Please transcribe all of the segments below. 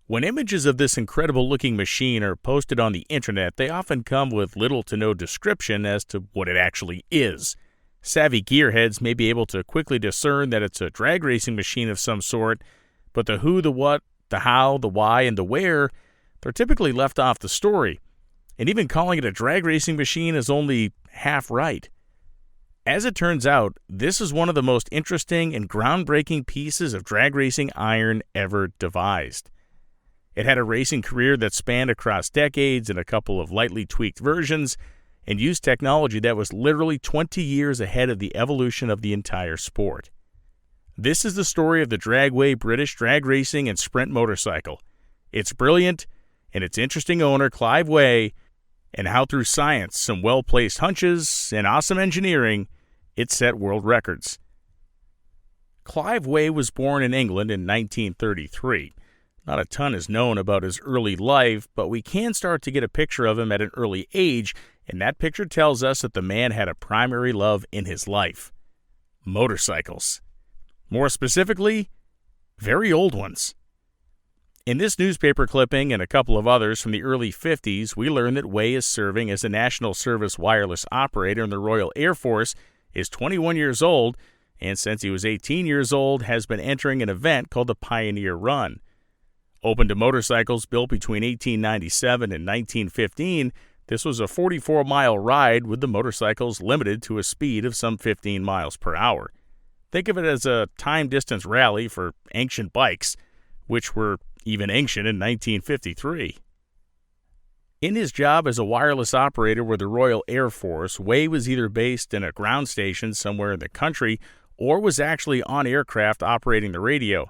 When images of this incredible-looking machine are posted on the internet, they often come with little to no description as to what it actually is. Savvy gearheads may be able to quickly discern that it's a drag racing machine of some sort, but the who, the what, the how, the why, and the where, they're typically left off the story. And even calling it a drag racing machine is only half right. As it turns out, this is one of the most interesting and groundbreaking pieces of drag racing iron ever devised. It had a racing career that spanned across decades in a couple of lightly tweaked versions, and used technology that was literally 20 years ahead of the evolution of the entire sport. This is the story of the Drag-Waye British drag racing and sprint motorcycle. It's brilliant, and its interesting owner, Clive Waye, and how through science, some well-placed hunches, and awesome engineering, it set world records. Clive Waye was born in England in 1933. Not a ton is known about his early life, but we can start to get a picture of him at an early age, and that picture tells us that the man had a primary love in his life: motorcycles. More specifically, very old ones. In this newspaper clipping and a couple of others from the early 50s, we learn that Waye is serving as a National Service wireless operator in the Royal Air Force, is 21 years old, and since he was 18 years old, has been entering an event called the Pioneer Run. Open to motorcycles built between 1897 and 1915, this was a 44-mile ride with the motorcycles limited to a speed of some 15 miles per hour. Think of it as a time-distance rally for ancient bikes, which were even ancient in 1953. In his job as a wireless operator with the Royal Air Force, Waye was either based in a ground station somewhere in the country or was actually on aircraft operating the radio.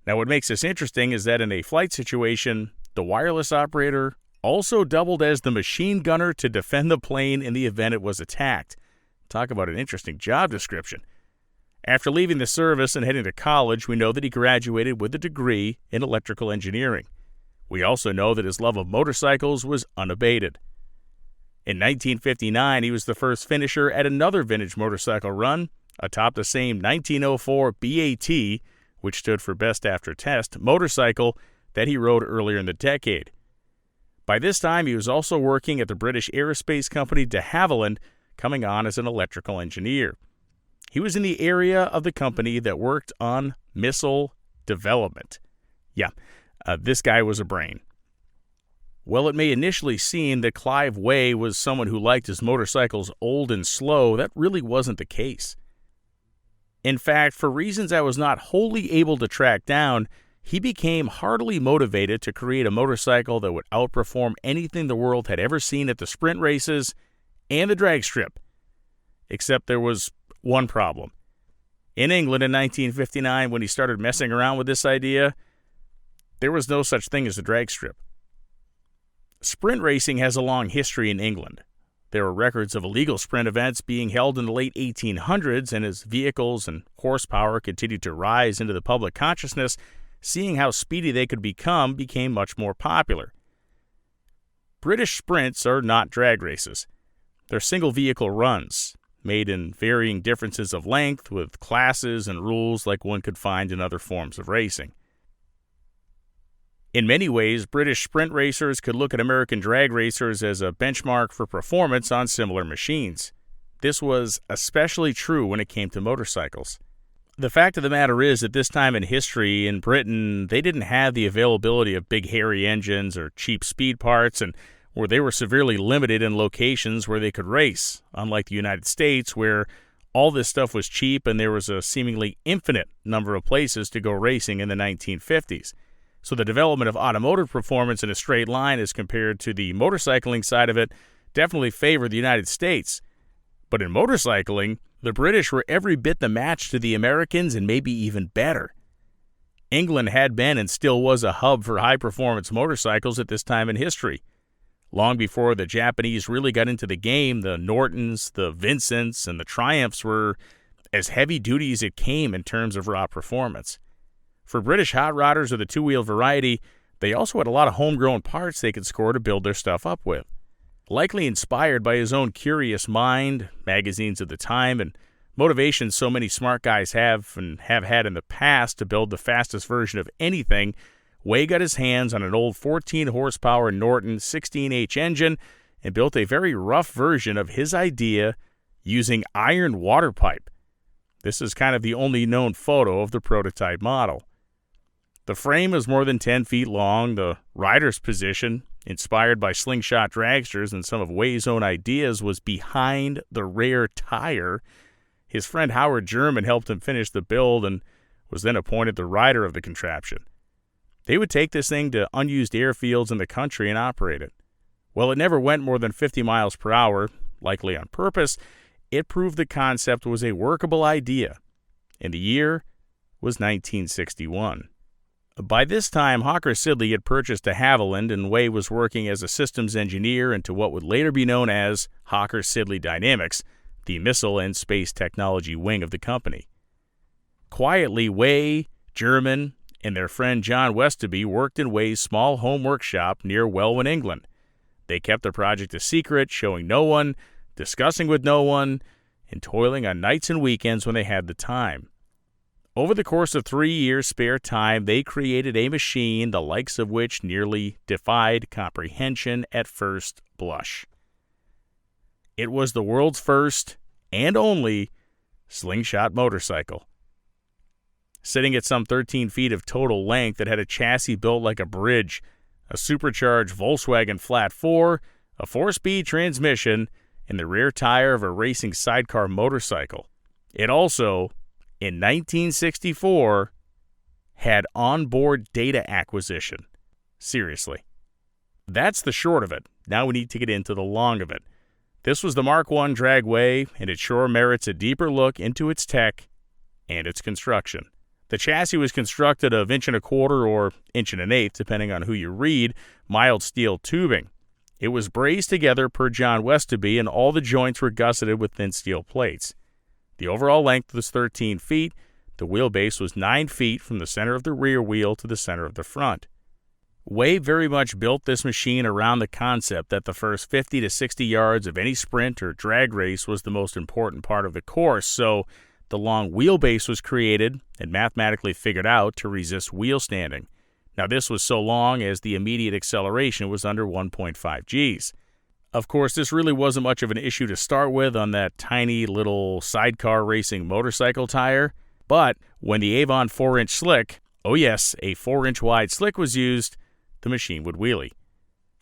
Now, what makes this interesting is that in a flight situation, the wireless operator also doubled as the machine gunner to defend the plane in the event it was attacked. Talk about an interesting job description. After leaving the service and heading to college, we know that he graduated with a degree in electrical engineering. We also know that his love of motorcycles was unabated. In 1959, he was the first finisher at another vintage motorcycle run, atop the same 1904 BAT, which stood for Best After Test, motorcycle that he rode earlier in the decade. By this time, he was also working at the British aerospace company de Havilland, coming on as an electrical engineer. He was in the area of the company that worked on missile development. This guy was a brain. Well, it may initially seem that Clive Waye was someone who liked his motorcycles old and slow. That really wasn't the case. In fact, for reasons I was not wholly able to track down, he became heartily motivated to create a motorcycle that would outperform anything the world had ever seen at the sprint races and the drag strip. Except there was one problem. In England in 1959, when he started messing around with this idea, there was no such thing as a drag strip. Sprint racing has a long history in England. There were records of illegal sprint events being held in the late 1800s, and as vehicles and horsepower continued to rise into the public consciousness, seeing how speedy they could became much more popular. British sprints are not drag races. They're single-vehicle runs, made in varying differences of length, with classes and rules like one could find in other forms of racing. In many ways, British sprint racers could look at American drag racers as a benchmark for performance on similar machines. This was especially true when it came to motorcycles. The fact of the matter is, at this time in history in Britain, they didn't have the availability of big hairy engines or cheap speed parts, and where they were severely limited in locations where they could race, unlike the United States, where all this stuff was cheap and there was a seemingly infinite number of places to go racing in the 1950s. So the development of automotive performance in a straight line as compared to the motorcycling side of it definitely favored the United States. But in motorcycling, the British were every bit the match to the Americans and maybe even better. England had been and still was a hub for high-performance motorcycles at this time in history. Long before the Japanese really got into the game, the Nortons, the Vincents, and the Triumphs were as heavy-duty as it came in terms of raw performance. For British hot rodders of the two-wheel variety, they also had a lot of homegrown parts they could score to build their stuff up with. Likely inspired by his own curious mind, magazines of the time, and motivations so many smart guys have and have had in the past to build the fastest version of anything, Waye got his hands on an old 14-horsepower Norton 16H engine and built a very rough version of his idea using iron water pipe. This is kind of the only known photo of the prototype model. The frame is more than 10 feet long. The rider's position, inspired by slingshot dragsters and some of Waye's own ideas, was behind the rear tire. His friend Howard German helped him finish the build and was then appointed the rider of the contraption. They would take this thing to unused airfields in the country and operate it. Well, it never went more than 50 miles per hour, likely on purpose. It proved the concept was a workable idea, and the year was 1961. By this time, Hawker Siddeley had purchased de Havilland, and Waye was working as a systems engineer into what would later be known as Hawker Siddeley Dynamics, the missile and space technology wing of the company. Quietly, Waye, German, and their friend John Westoby worked in Waye's small home workshop near Welwyn, England. They kept the project a secret, showing no one, discussing with no one, and toiling on nights and weekends when they had the time. Over the course of 3 years' spare time, they created a machine the likes of which nearly defied comprehension at first blush. It was the world's first and only slingshot motorcycle. Sitting at some 13 feet of total length, it had a chassis built like a bridge, a supercharged Volkswagen Flat 4, a 4-speed transmission, and the rear tire of a racing sidecar motorcycle. It also, in 1964, had onboard data acquisition. Seriously. That's the short of it. Now we need to get into the long of it. This was the Mark I Drag-Waye, and it sure merits a deeper look into its tech and its construction. The chassis was constructed of 1 1/4 or 1 1/8, depending on who you read, mild steel tubing. It was brazed together per John Westoby, and all the joints were gusseted with thin steel plates. The overall length was 13 feet. The wheelbase was 9 feet from the center of the rear wheel to the center of the front. Waye very much built this machine around the concept that the first 50 to 60 yards of any sprint or drag race was the most important part of the course, so the long wheelbase was created and mathematically figured out to resist wheel standing. Now, this was so long as the immediate acceleration was under 1.5 Gs. Of course, this really wasn't much of an issue to start with on that tiny little sidecar racing motorcycle tire, but when the Avon 4-inch slick, oh yes, a 4-inch wide slick was used, the machine would wheelie.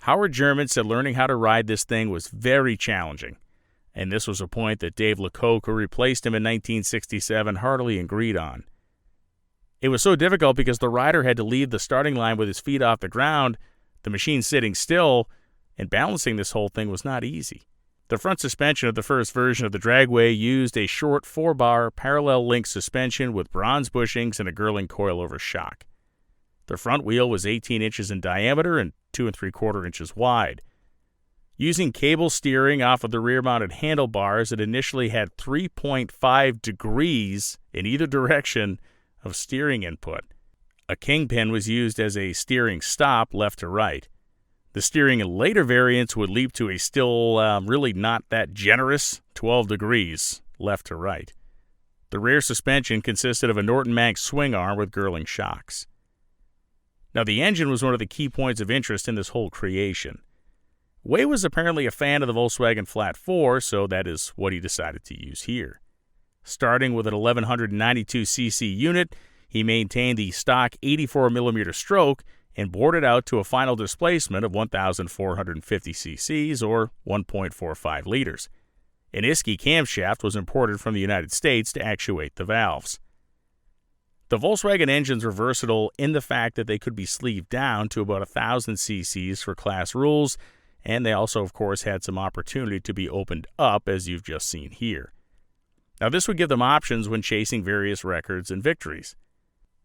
Howard German said learning how to ride this thing was very challenging, and this was a point that Dave Lecoq, who replaced him in 1967, heartily agreed on. It was so difficult because the rider had to leave the starting line with his feet off the ground, the machine sitting still, and balancing this whole thing was not easy. The front suspension of the first version of the Dragway used a short 4-bar parallel link suspension with bronze bushings and a Girling coilover shock. The front wheel was 18 inches in diameter and 2 3/4 inches wide. Using cable steering off of the rear-mounted handlebars, it initially had 3.5 degrees in either direction of steering input. A kingpin was used as a steering stop left to right. The steering in later variants would leap to a still really not that generous 12 degrees left to right. The rear suspension consisted of a Norton Manx swing arm with Girling shocks. Now, the engine was one of the key points of interest in this whole creation. Waye was apparently a fan of the Volkswagen Flat 4, so that is what he decided to use here. Starting with an 1192cc unit, he maintained the stock 84mm stroke and bored it out to a final displacement of 1,450 cc's or 1.45 liters. An Isky camshaft was imported from the United States to actuate the valves. The Volkswagen engines were versatile in the fact that they could be sleeved down to about 1,000 cc's for class rules, and they also, of course, had some opportunity to be opened up, as you've just seen here. Now, this would give them options when chasing various records and victories.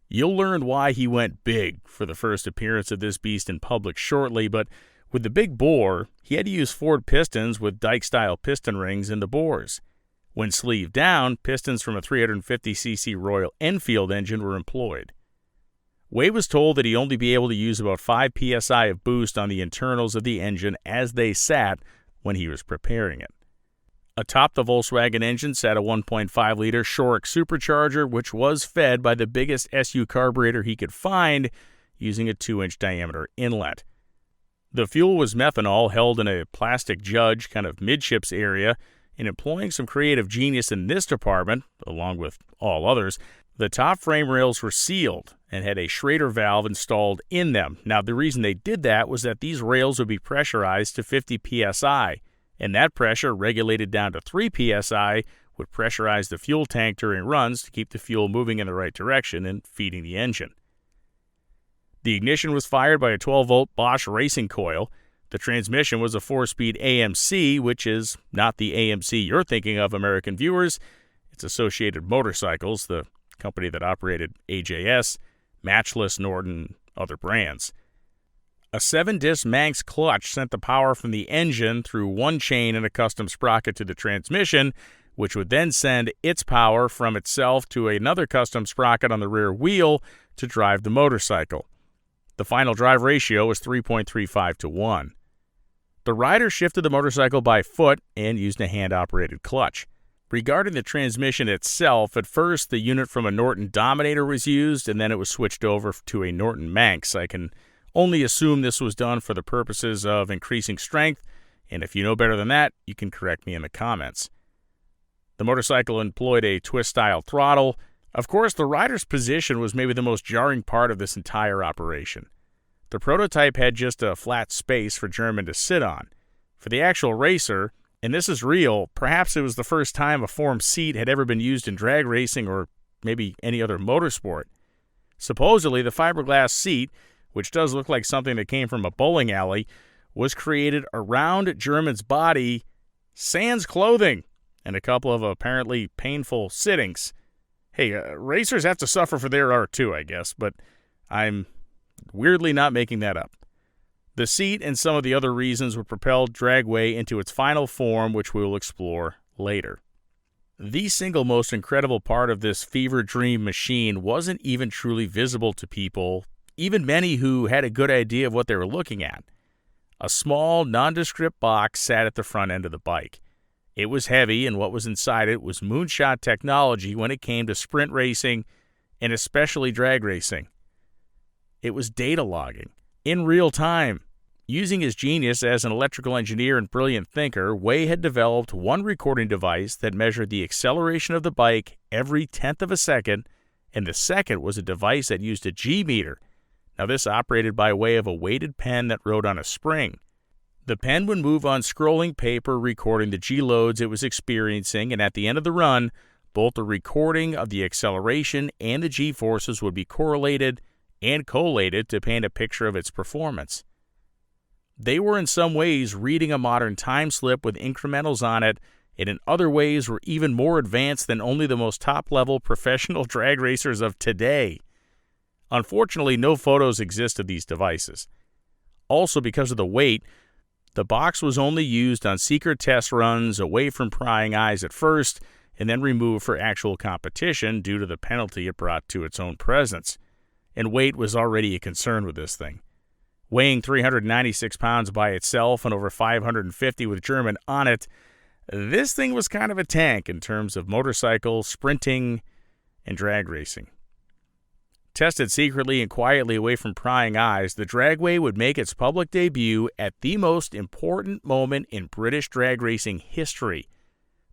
You'll learn why he went big for the first appearance of this beast in public shortly, but with the big bore, he had to use Ford pistons with Dyke-style piston rings in the bores. When sleeved down, pistons from a 350cc Royal Enfield engine were employed. Waye was told that he'd only be able to use about 5 psi of boost on the internals of the engine as they sat when he was preparing it. Atop the Volkswagen engine sat a 1.5-liter Shorrock supercharger, which was fed by the biggest SU carburetor he could find, using a 2-inch diameter inlet. The fuel was methanol held in a plastic jug kind of midships area, and employing some creative genius in this department, along with all others, the top frame rails were sealed and had a Schrader valve installed in them. Now, the reason they did that was that these rails would be pressurized to 50 psi, and that pressure, regulated down to 3 psi, would pressurize the fuel tank during runs to keep the fuel moving in the right direction and feeding the engine. The ignition was fired by a 12-volt Bosch racing coil. The transmission was a 4-speed AMC, which is not the AMC you're thinking of, American viewers. It's Associated Motorcycles, the company that operated AJS, Matchless, Norton, other brands. A 7-disc Manx clutch sent the power from the engine through one chain and a custom sprocket to the transmission, which would then send its power from itself to another custom sprocket on the rear wheel to drive the motorcycle. The final drive ratio was 3.35 to 1. The rider shifted the motorcycle by foot and used a hand-operated clutch. Regarding the transmission itself, at first the unit from a Norton Dominator was used, and then it was switched over to a Norton Manx. I can only assume this was done for the purposes of increasing strength, and if you know better than that, you can correct me in the comments. The motorcycle employed a twist-style throttle. Of course, the rider's position was maybe the most jarring part of this entire operation. The prototype had just a flat space for German to sit on. For the actual racer, and this is real, perhaps it was the first time a form seat had ever been used in drag racing or maybe any other motorsport. Supposedly, the fiberglass seat, which does look like something that came from a bowling alley, was created around German's body, sans clothing, and a couple of apparently painful sittings. Hey, racers have to suffer for their art too, I guess, but I'm weirdly not making that up. The seat and some of the other reasons would propel Dragway into its final form, which we will explore later. The single most incredible part of this fever dream machine wasn't even truly visible to people, even many who had a good idea of what they were looking at. A small, nondescript box sat at the front end of the bike. It was heavy, and what was inside it was moonshot technology when it came to sprint racing, and especially drag racing. It was data logging, in real time. Using his genius as an electrical engineer and brilliant thinker, Waye had developed one recording device that measured the acceleration of the bike every tenth of a second, and the second was a device that used a G-meter. Now, this operated by way of a weighted pen that rode on a spring. The pen would move on scrolling paper, recording the G-loads it was experiencing, and at the end of the run, both the recording of the acceleration and the G-forces would be correlated and collated to paint a picture of its performance. They were in some ways reading a modern time slip with incrementals on it, and in other ways were even more advanced than only the most top-level professional drag racers of today. Unfortunately, no photos exist of these devices. Also, because of the weight, the box was only used on secret test runs away from prying eyes at first, and then removed for actual competition due to the penalty it brought to its own presence. And weight was already a concern with this thing. Weighing 396 pounds by itself and over 550 with German on it, this thing was kind of a tank in terms of motorcycle, sprinting, and drag racing. Tested secretly and quietly away from prying eyes, the Dragway would make its public debut at the most important moment in British drag racing history,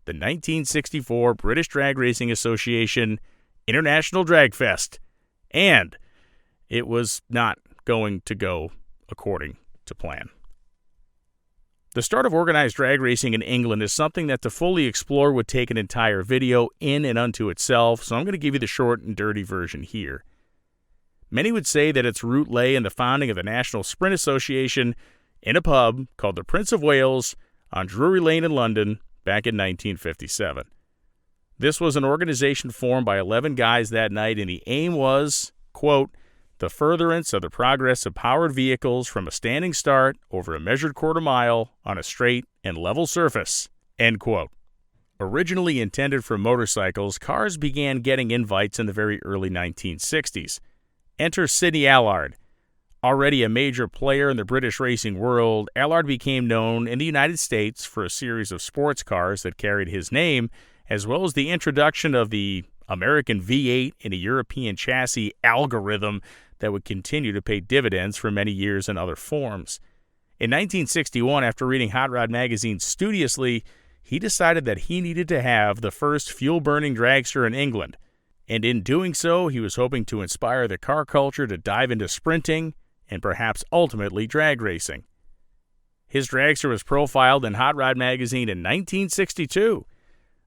the 1964 British Drag Racing Association International Drag Fest, and it was not going to go according to plan. The start of organized drag racing in England is something that to fully explore would take an entire video in and unto itself, so I'm going to give you the short and dirty version here. Many would say that its root lay in the founding of the National Sprint Association in a pub called the Prince of Wales on Drury Lane in London back in 1957. This was an organization formed by 11 guys that night, and the aim was, quote, the furtherance of the progress of powered vehicles from a standing start over a measured quarter mile on a straight and level surface, end quote. Originally intended for motorcycles, cars began getting invites in the very early 1960s. Enter Sidney Allard. Already a major player in the British racing world, Allard became known in the United States for a series of sports cars that carried his name, as well as the introduction of the American V8 in a European chassis algorithm that would continue to pay dividends for many years in other forms. In 1961, after reading Hot Rod magazine studiously, he decided that he needed to have the first fuel-burning dragster in England, and in doing so, he was hoping to inspire the car culture to dive into sprinting and perhaps ultimately drag racing. His dragster was profiled in Hot Rod magazine in 1962.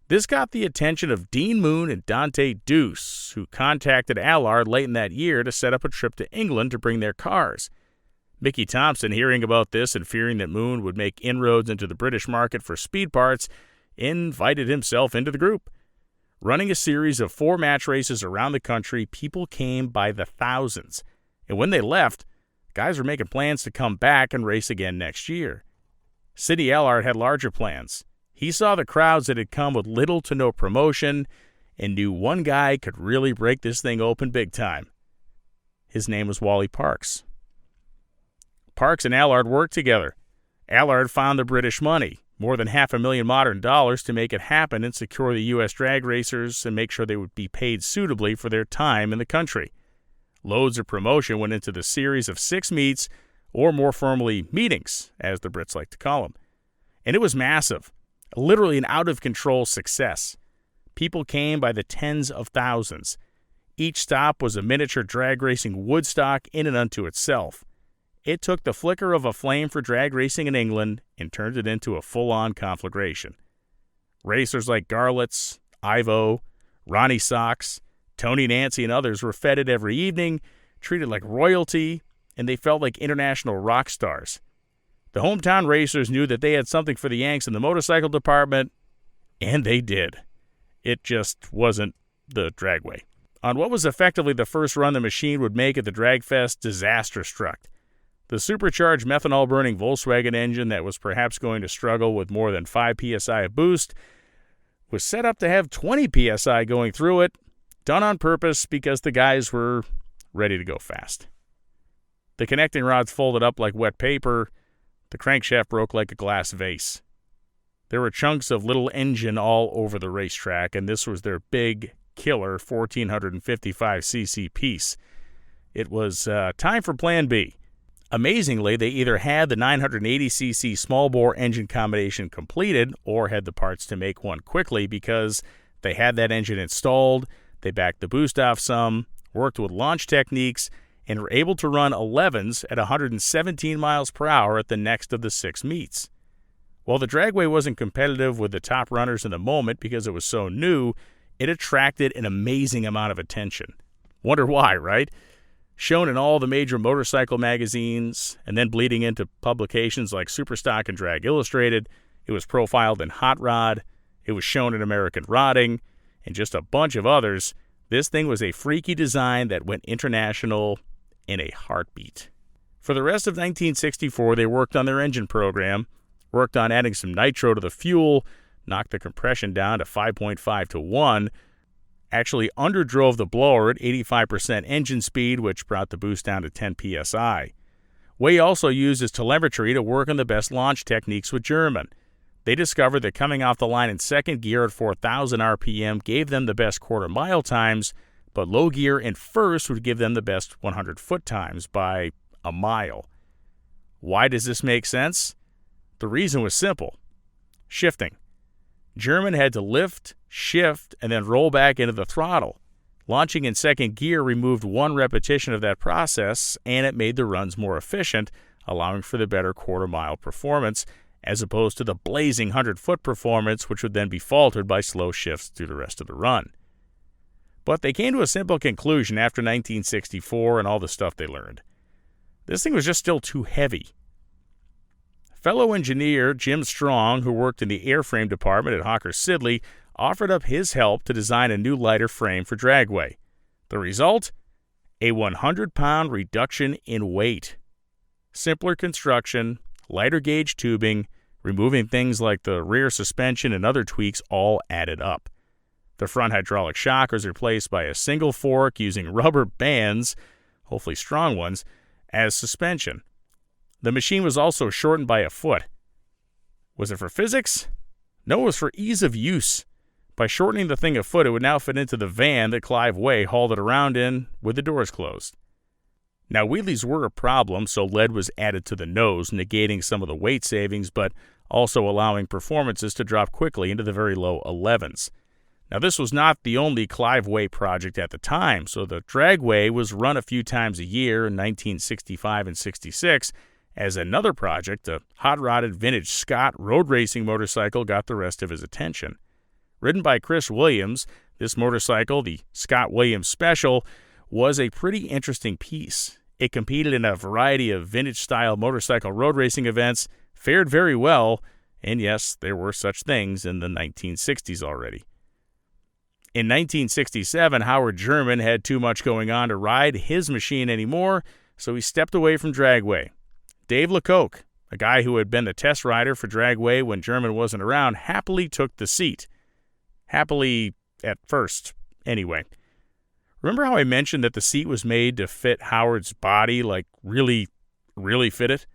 This got the attention of Dean Moon and Dante Deuce, who contacted Allard late in that year to set up a trip to England to bring their cars. Mickey Thompson, hearing about this and fearing that Moon would make inroads into the British market for speed parts, invited himself into the group. Running a series of 4 match races around the country, people came by the thousands. And when they left, guys were making plans to come back and race again next year. Sidney Allard had larger plans. He saw the crowds that had come with little to no promotion and knew one guy could really break this thing open big time. His name was Wally Parks. Parks and Allard worked together. Allard found the British money, more than $500,000 modern dollars, to make it happen and secure the U.S. drag racers and make sure they would be paid suitably for their time in the country. Loads of promotion went into the series of 6 meets, or more formally, meetings, as the Brits like to call them. And it was massive, literally an out-of-control success. People came by the tens of thousands. Each stop was a miniature drag racing Woodstock in and unto itself. It took the flicker of a flame for drag racing in England and turned it into a full-on conflagration. Racers like Garlitz, Ivo, Ronnie Socks, Tony Nancy, and others were feted every evening, treated like royalty, and they felt like international rock stars. The hometown racers knew that they had something for the Yanks in the motorcycle department, and they did. It just wasn't the Dragway. On what was effectively the first run the machine would make at the Dragfest, disaster struck. The supercharged methanol-burning Volkswagen engine that was perhaps going to struggle with more than 5 psi of boost was set up to have 20 psi going through it, done on purpose because the guys were ready to go fast. The connecting rods folded up like wet paper. The crankshaft broke like a glass vase. There were chunks of little engine all over the racetrack, and this was their big, killer 1,455cc piece. It was time for Plan B. Amazingly, they either had the 980cc small-bore engine combination completed or had the parts to make one quickly because they had that engine installed, they backed the boost off some, worked with launch techniques, and were able to run 11s at 117 miles per hour at the next of the 6 meets. While the Dragway wasn't competitive with the top runners in the moment because it was so new, it attracted an amazing amount of attention. Wonder why, right? Shown in all the major motorcycle magazines, and then bleeding into publications like Superstock and Drag Illustrated, it was profiled in Hot Rod, it was shown in American Rodding, and just a bunch of others. This thing was a freaky design that went international in a heartbeat. For the rest of 1964, they worked on their engine program, worked on adding some nitro to the fuel, knocked the compression down to 5.5 to 1, actually underdrove the blower at 85% engine speed, which brought the boost down to 10 psi. Waye also used his telemetry to work on the best launch techniques with German. They discovered that coming off the line in second gear at 4,000 RPM gave them the best quarter-mile times, but low gear in first would give them the best 100-foot times by a mile. Why does this make sense? The reason was simple. Shifting. German had to lift, shift, and then roll back into the throttle. Launching in second gear removed one repetition of that process, and it made the runs more efficient, allowing for the better quarter-mile performance, as opposed to the blazing 100-foot performance, which would then be faltered by slow shifts through the rest of the run. But they came to a simple conclusion after 1964 and all the stuff they learned. This thing was just still too heavy. Fellow engineer Jim Strong, who worked in the airframe department at Hawker Siddeley, offered up his help to design a new lighter frame for Dragway. The result? A 100-pound reduction in weight. Simpler construction, lighter gauge tubing, removing things like the rear suspension and other tweaks all added up. The front hydraulic shock was replaced by a single fork using rubber bands, hopefully strong ones, as suspension. The machine was also shortened by a foot. Was it for physics? No, it was for ease of use. By shortening the thing a foot, it would now fit into the van that Clive Waye hauled it around in with the doors closed. Now, wheelies were a problem, so lead was added to the nose, negating some of the weight savings, but also allowing performances to drop quickly into the very low 11s. Now, this was not the only Clive Waye project at the time, so the Dragway was run a few times a year in 1965 and 66, as another project, a hot-rodded vintage Scott road racing motorcycle, got the rest of his attention. Ridden by Chris Williams, this motorcycle, the Scott Williams Special, was a pretty interesting piece. It competed in a variety of vintage-style motorcycle road racing events, fared very well, and yes, there were such things in the 1960s already. In 1967, Howard German had too much going on to ride his machine anymore, so he stepped away from Dragway. Dave LeCoq, a guy who had been the test rider for Dragway when German wasn't around, happily took the seat. Happily at first, anyway. Remember how I mentioned that the seat was made to fit Howard's body, like really, really fit it?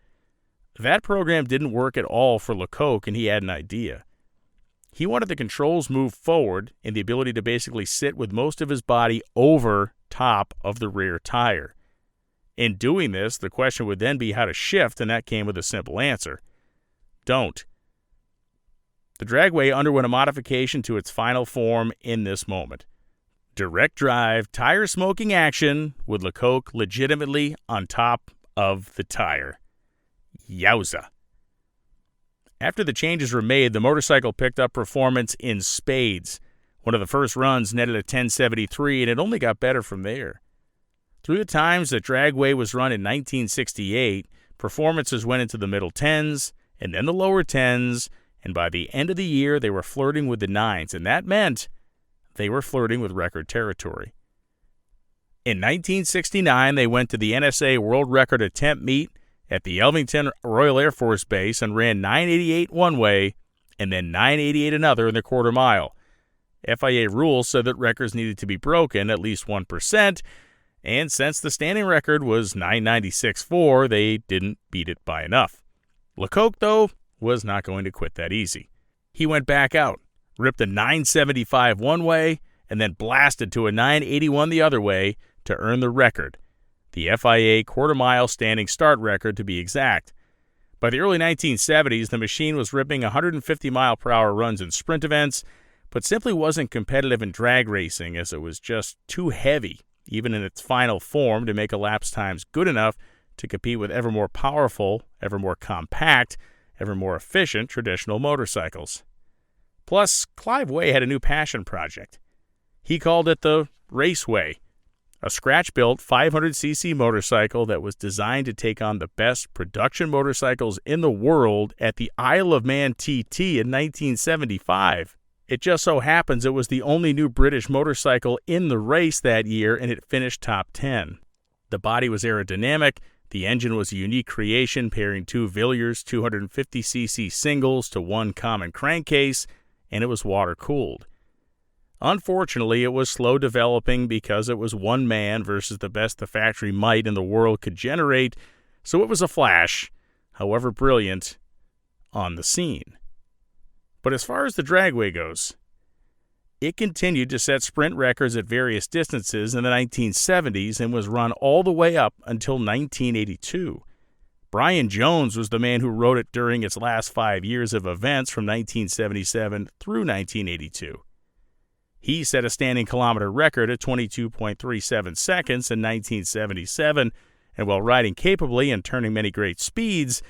That program didn't work at all for LeCoq, and he had an idea. He wanted the controls moved forward and the ability to basically sit with most of his body over top of the rear tire. In doing this, the question would then be how to shift, and that came with a simple answer. Don't. The Dragway underwent a modification to its final form in this moment. Direct drive, tire smoking action with LeCoq legitimately on top of the tire. Yowza. After the changes were made, the motorcycle picked up performance in spades. One of the first runs netted a 1073, and it only got better from there. Through the times that Dragway was run in 1968, performances went into the middle 10s, and then the lower 10s, and by the end of the year, they were flirting with the 9s, and that meant they were flirting with record territory. In 1969, they went to the NSA World Record Attempt Meet at the Elvington Royal Air Force Base and ran 988 one way and then 988 another in the quarter mile. FIA rules said that records needed to be broken at least 1%, and since the standing record was 996.4, they didn't beat it by enough. LeCoq, though, was not going to quit that easy. He went back out, ripped a 975 one way, and then blasted to a 981 the other way to earn the record, the FIA quarter-mile standing start record to be exact. By the early 1970s, the machine was ripping 150-mile-per-hour runs in sprint events, but simply wasn't competitive in drag racing as it was just too heavy, even in its final form, to make elapsed times good enough to compete with ever more powerful, ever more compact, ever more efficient traditional motorcycles. Plus, Clive Waye had a new passion project. He called it the Raceway, a scratch-built 500cc motorcycle that was designed to take on the best production motorcycles in the world at the Isle of Man TT in 1975. It just so happens it was the only new British motorcycle in the race that year, and it finished top 10. The body was aerodynamic, the engine was a unique creation pairing two Villiers 250cc singles to one common crankcase, and it was water-cooled. Unfortunately, it was slow developing because it was one man versus the best the factory might in the world could generate, so it was a flash, however brilliant, on the scene. But as far as the Dragway goes, it continued to set sprint records at various distances in the 1970s and was run all the way up until 1982. Brian Jones was the man who rode it during its last 5 years of events from 1977 through 1982. He set a standing kilometer record at 22.37 seconds in 1977, and while riding capably and turning many great speeds,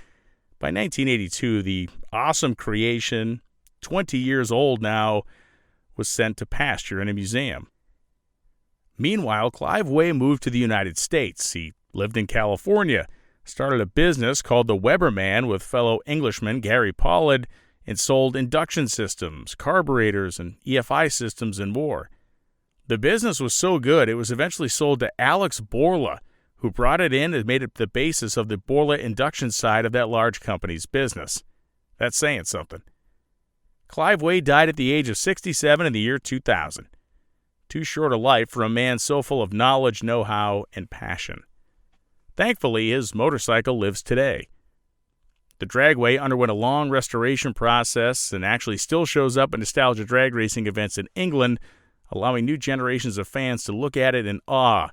by 1982, the awesome creation, 20 years old now, was sent to pasture in a museum. Meanwhile, Clive Waye moved to the United States. He lived in California, started a business called the Weber Man with fellow Englishman Gary Pollard, and sold induction systems, carburetors, and EFI systems and more. The business was so good, it was eventually sold to Alex Borla, who brought it in and made it the basis of the Borla induction side of that large company's business. That's saying something. Clive Waye died at the age of 67 in the year 2000. Too short a life for a man so full of knowledge, know-how, and passion. Thankfully, his motorcycle lives today. The Dragway underwent a long restoration process and actually still shows up at nostalgia drag racing events in England, allowing new generations of fans to look at it in awe,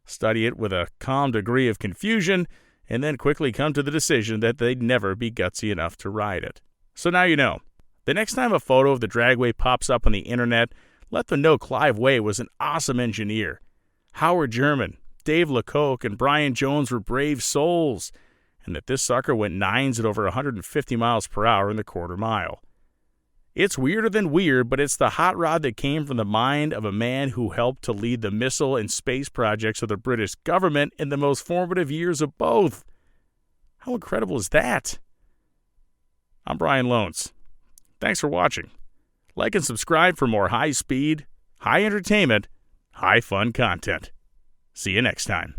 study it with a calm degree of confusion, and then quickly come to the decision that they'd never be gutsy enough to ride it. So now you know. The next time a photo of the Dragway pops up on the internet, let them know Clive Waye was an awesome engineer. Howard German, Dave LeCoq, and Brian Jones were brave souls, and that this sucker went nines at over 150 miles per hour in the quarter mile. It's weirder than weird, but it's the hot rod that came from the mind of a man who helped to lead the missile and space projects of the British government in the most formative years of both. How incredible is that? I'm Brian Lones. Thanks for watching. Like and subscribe for more high-speed, high-entertainment, high-fun content. See you next time.